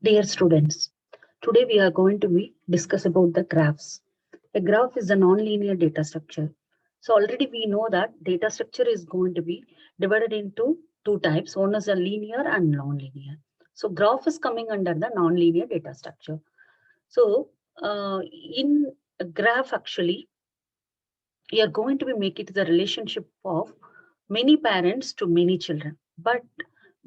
Dear students, today we are going to discuss about the graphs. A graph is a non-linear data structure. So already we know that data structure is going to be divided into two types. One is a linear and non-linear. So graph is coming under the non-linear data structure. So in a graph actually, we are going to be make it the relationship of many parents to many children. But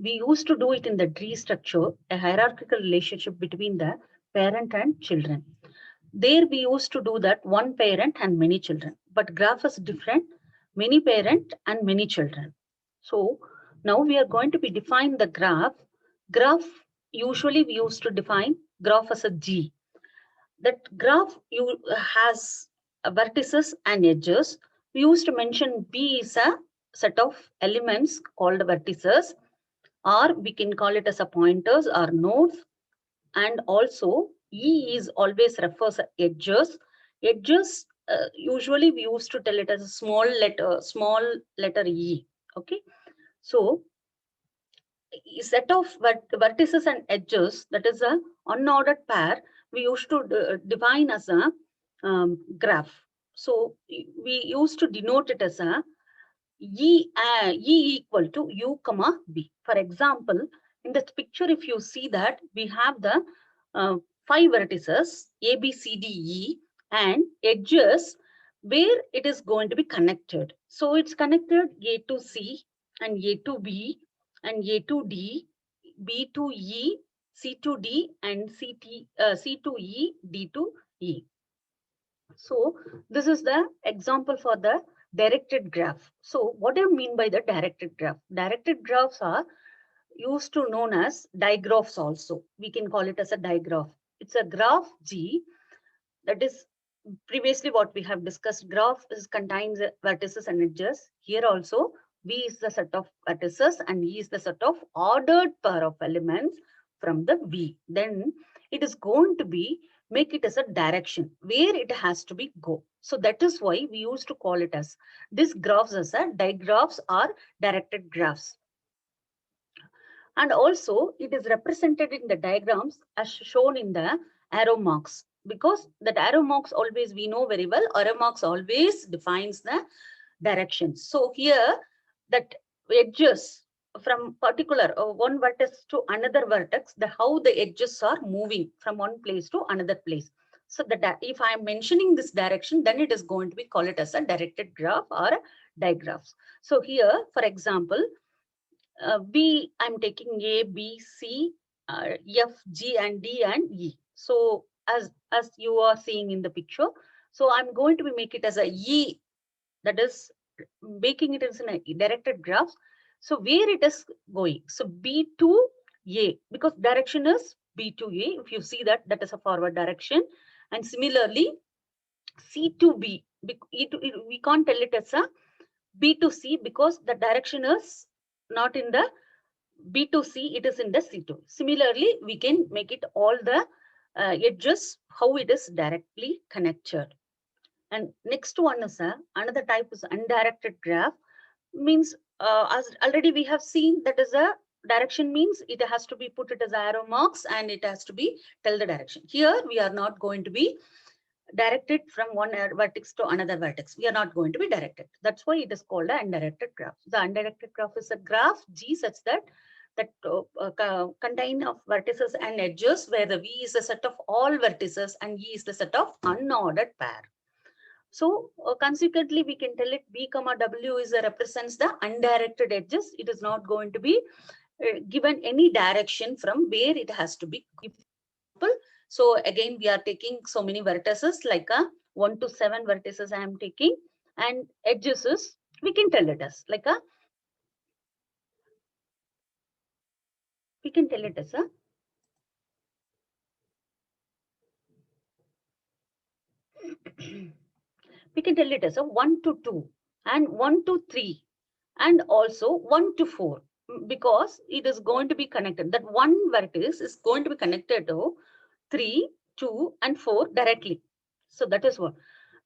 we used to do it in the tree structure, a hierarchical relationship between the parent and children. There we used to do that one parent and many children. But graph is different, many parent and many children. So now we are going to be define the graph. Graph usually we used to define graph as a G. That graph you has vertices and edges. We used to mention B is a set of elements called vertices, or we can call it as a pointers or nodes. And also E is always refers to edges. Edges usually we used to tell it as a small letter E. Okay, so a set of vertices and edges, that is a unordered pair, we used to define as a graph. So we used to denote it as a E equal to U comma B. For example, in this picture, if you see that we have the uh, five vertices A, B, C, D, E and edges where it is going to be connected. So it's connected A to C and A to B and A to D, B to E, C to D and C to E, D to E. So this is the example for the directed graph. So what do you mean by the directed graph? Directed graphs are used to known as digraphs also. We can call it as a digraph. It's a graph G, that is previously what we have discussed. Graph is contains vertices and edges. Here also V is the set of vertices and E is the set of ordered pair of elements from the V. Then it is going to be make it as a direction where it has to be go. So that is why we used to call it as this graphs as a digraphs or directed graphs. And also it is represented in the diagrams as shown in the arrow marks, because that arrow marks always we know very well, arrow marks always defines the directions. So here that edges from particular one vertex to another vertex, the how the edges are moving from one place to another place. So that if I am mentioning this direction, then it is going to be called it as a directed graph or digraphs. So here, for example, B, I'm taking A, B, C, F, G, and D, and E. So as you are seeing in the picture, so I'm going to be make it as a E, that is making it as a directed graph. So where it is going? So B to A, because direction is B to A. If you see that, that is a forward direction. And similarly, C to B, we can't tell it as a B to C because the direction is not in the B to C, it is in the C2. Similarly, we can make it all the edges, how it is directly connected. And next one is another type is undirected graph. Means as already we have seen, that is a direction means it has to be put it as arrow marks and it has to be tell the direction. Here we are not going to be directed from one vertex to another vertex. We are not going to be directed. That's why it is called an undirected graph. The undirected graph is a graph G such that contain of vertices and edges, where the V is a set of all vertices and E is the set of unordered pair. So consequently, we can tell it B comma W is represents the undirected edges. It is not going to be given any direction from where it has to be. So again, we are taking so many vertices like a 1 to 7 vertices I am taking, and edges is we can tell it as like a we can tell it as a we can tell it as a 1 to 2 and 1 to 3 and also 1 to 4, because it is going to be connected. That one vertex is going to be connected to 3, 2 and 4 directly. So that is what.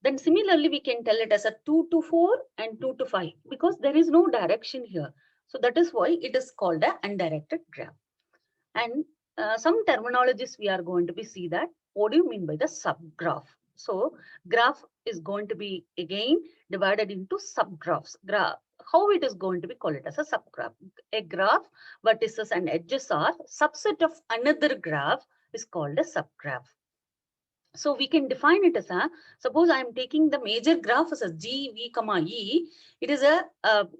Then similarly, we can tell it as a 2 to 4 and 2 to 5 because there is no direction here. So that is why it is called a undirected graph. And some terminologies we are going to be see that. What do you mean by the subgraph? So graph is going to be again divided into subgraphs. How it is going to be called it as a subgraph? A graph, vertices and edges are subset of another graph is called a subgraph. So we can define it as a, suppose I am taking the major graph as a G, V, comma, E. It is a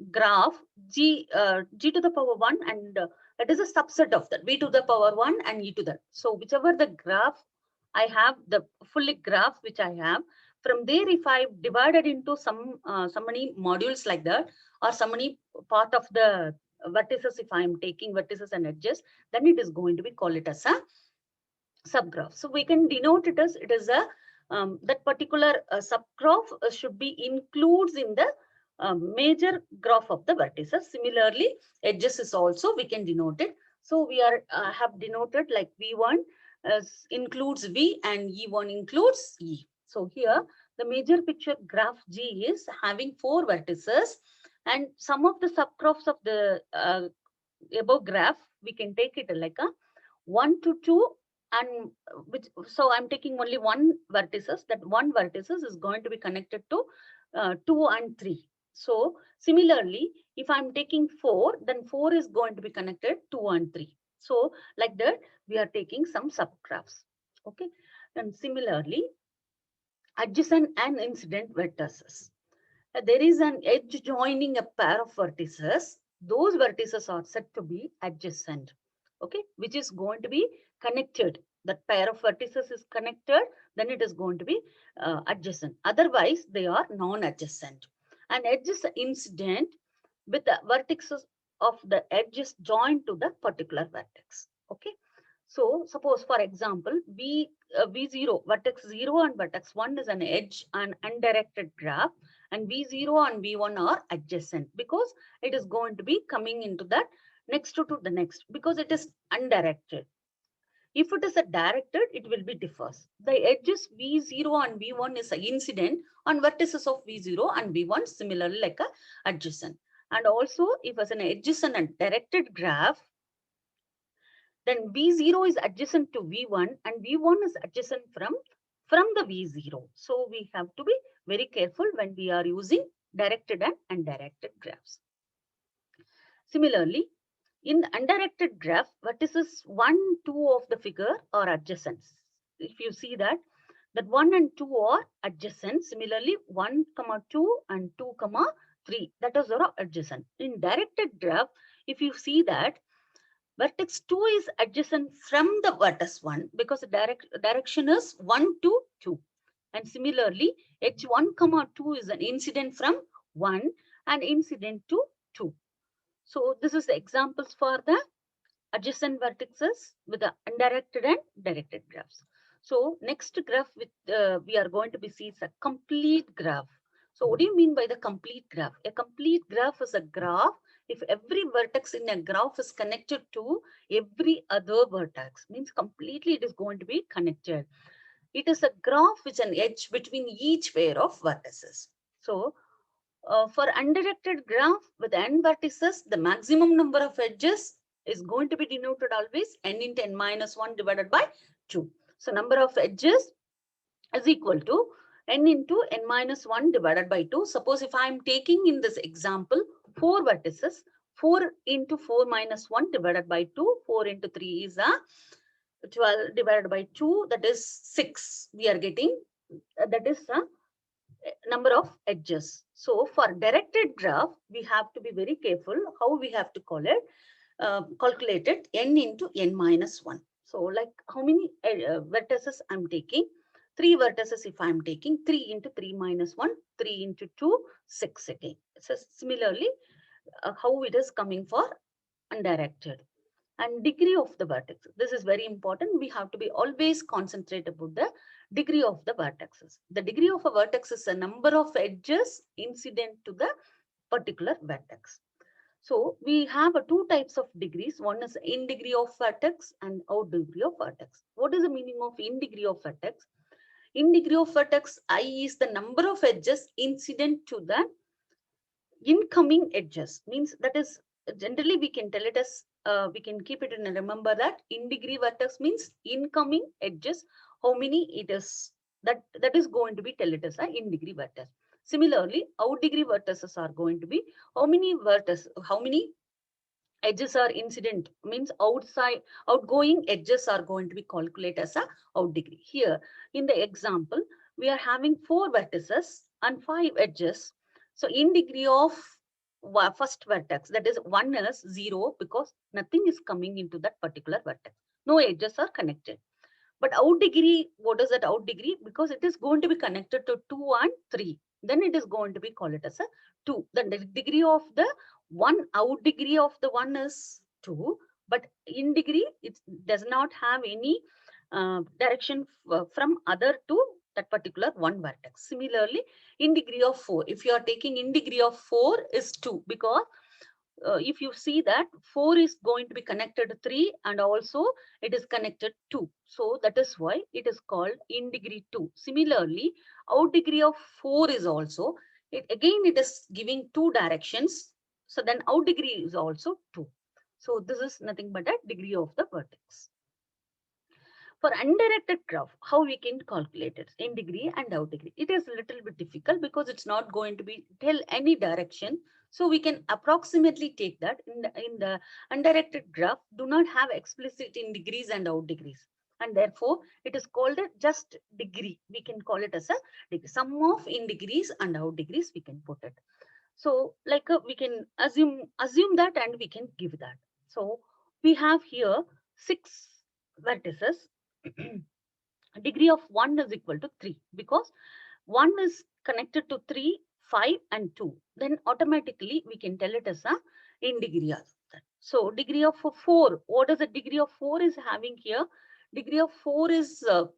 graph G to the power 1 and it is a subset of that, V to the power 1 and E to that. So whichever the graph I have, the fully graph which I have, from there if I divided into some many modules like that, or some many part of the vertices, if I am taking vertices and edges, then it is going to be called it as a subgraph. So we can denote it as it is a that particular subgraph should be includes in the major graph of the vertices. Similarly, edges is also we can denote it. So we are have denoted like V1 includes V and E1 includes E. So here the major picture graph G is having 4 vertices, and some of the subgraphs of the above graph we can take it like a 1 to 2, and which, so I'm taking only one vertices. That one vertices is going to be connected to 2 and 3. So similarly, if I'm taking 4, then 4 is going to be connected 2 and 3. So like that, we are taking some subgraphs. Okay. And similarly, adjacent and incident vertices. There is an edge joining a pair of vertices. Those vertices are said to be adjacent. Okay, which is going to be connected. That pair of vertices is connected, then it is going to be adjacent. Otherwise, they are non-adjacent. An edge is incident with the vertices of the edges joined to the particular vertex. Okay. So suppose, for example, V0, vertex 0 and vertex 1 is an edge and undirected graph, and V0 and V1 are adjacent because it is going to be coming into that next to the next because it is undirected. If it is a directed, it will be differs. The edges V0 and V1 is an incident on vertices of V0 and V1, similarly like a adjacent. And also, if as an adjacent and directed graph, then V0 is adjacent to V1 and V1 is adjacent from the V0. So we have to be very careful when we are using directed and undirected graphs. Similarly, in the undirected graph, vertices 1, 2 of the figure are adjacent. If you see that 1 and 2 are adjacent. Similarly, 1, 2 and 2, 3, that is are adjacent. In directed graph, if you see that vertex 2 is adjacent from the vertex 1 because the direction is 1 to 2. And similarly, h1, 2 is an incident from 1 and incident to 2. So this is the examples for the adjacent vertices with the undirected and directed graphs. So next graph with we are going to be seeing a complete graph. So what do you mean by the complete graph? A complete graph is a graph if every vertex in a graph is connected to every other vertex, means completely it is going to be connected. It is a graph with an edge between each pair of vertices. So for undirected graph with n vertices, the maximum number of edges is going to be denoted always n into n minus 1 divided by 2. So number of edges is equal to n into n minus 1 divided by 2. Suppose if I am taking in this example 4 vertices, 4 into 4 minus 1 divided by 2, 4 into 3 is a 12 divided by 2, that is 6. We are getting, that is a number of edges. So for directed graph, we have to be very careful how we have to call it, calculate it n into n minus 1. So like how many vertices I'm taking? 3 vertices if I'm taking, 3 into 3 minus 1, 3 into 2, 6 again. So similarly, how it is coming for undirected. And degree of the vertex. This is very important. We have to be always concentrate about the degree of the vertexes. The degree of a vertex is a number of edges incident to the particular vertex. So we have two types of degrees. One is in degree of vertex and out degree of vertex. What is the meaning of in degree of vertex? In degree of vertex, I is the number of edges incident to the incoming edges. Means that is generally we can tell it as we can keep it and remember that in degree vertex means incoming edges, how many it is, that is going to be tell it as a in degree vertex. Similarly, out degree vertices are going to be how many how many edges are incident, means outside outgoing edges are going to be calculated as a out degree. Here in the example, we are having 4 vertices and 5 edges. So in degree of first vertex, that is 1 is 0 because nothing is coming into that particular vertex. No edges are connected. But out degree, what is that out degree? Because it is going to be connected to 2 and 3. Then it is going to be called it as a 2. Then the degree of the one out degree of the one is 2. But in degree, it does not have any direction from other to that particular one vertex. Similarly, in degree of 4, if you are taking in degree of 4 is 2, because if you see that 4 is going to be connected to 3 and also it is connected 2. So that is why it is called in degree 2. Similarly, out degree of 4 is also, again it is giving 2 directions. So then out degree is also 2. So this is nothing but a degree of the vertex. For undirected graph, how we can calculate it in degree and out degree? It is a little bit difficult because it's not going to be tell any direction. So we can approximately take that in the undirected graph do not have explicit in degrees and out degrees. And therefore, it is called a just degree. We can call it as a degree. Sum of in degrees and out degrees we can put it. So like we can assume that and we can give that. So we have here 6 vertices. Degree of 1 is equal to 3 because 1 is connected to 3, 5 and 2. Then automatically we can tell it as a in degree of that. So degree of 4, what is the degree of 4 is having here? Degree of 4 is 4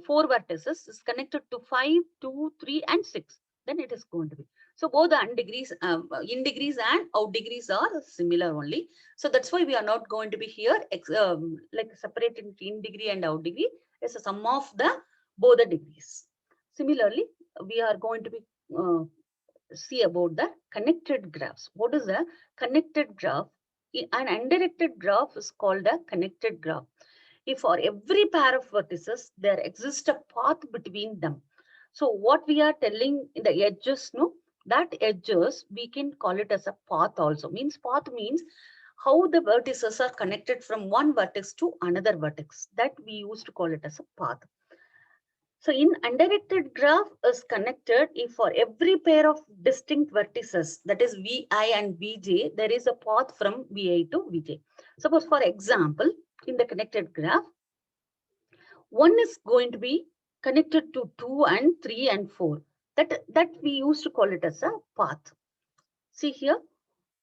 vertices is connected to 5, 2, 3 and 6. Then it is going to be. So both the in degrees and out degrees are similar only. So that's why we are not going to be here like separating in degree and out degree. It's a sum of the both the degrees. Similarly, we are going to be see about the connected graphs. What is a connected graph? An undirected graph is called a connected graph. If for every pair of vertices, there exists a path between them. So what we are telling in the edges, no, that edges, we can call it as a path also. Path means how the vertices are connected from one vertex to another vertex. That we used to call it as a path. So in undirected graph is connected if for every pair of distinct vertices, that is Vi and Vj, there is a path from Vi to Vj. Suppose for example, in the connected graph, 1 is going to be connected to 2 and 3 and 4. That we used to call it as a path. See here,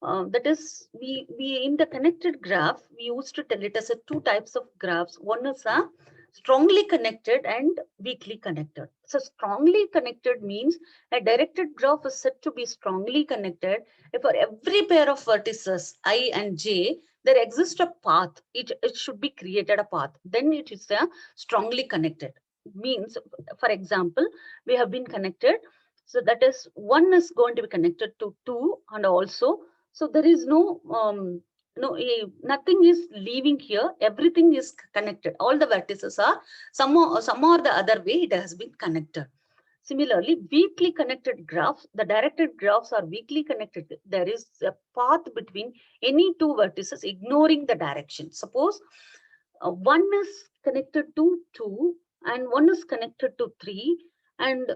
that is we in the connected graph, we used to tell it as a 2 types of graphs. One is a strongly connected and weakly connected. So strongly connected means a directed graph is said to be strongly connected if for every pair of vertices I and j there exists a path. It should be created a path. Then it is a strongly connected. Means, for example, we have been connected. So that is 1 is going to be connected to 2 and also. So there is no nothing is leaving here. Everything is connected. All the vertices are some or the other way it has been connected. Similarly, weakly connected graphs, the directed graphs are weakly connected. There is a path between any 2 vertices ignoring the direction. Suppose 1 is connected to 2 and 1 is connected to 3, and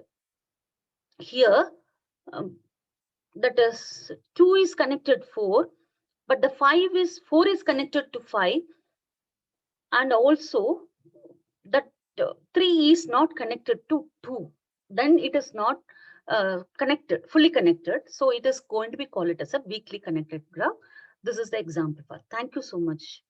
here that is 2 is connected 4, but the 4 is connected to 5, and also that 3 is not connected to 2. Then it is not connected, fully connected. So it is going to be called it as a weakly connected graph. This is the example. Thank you so much.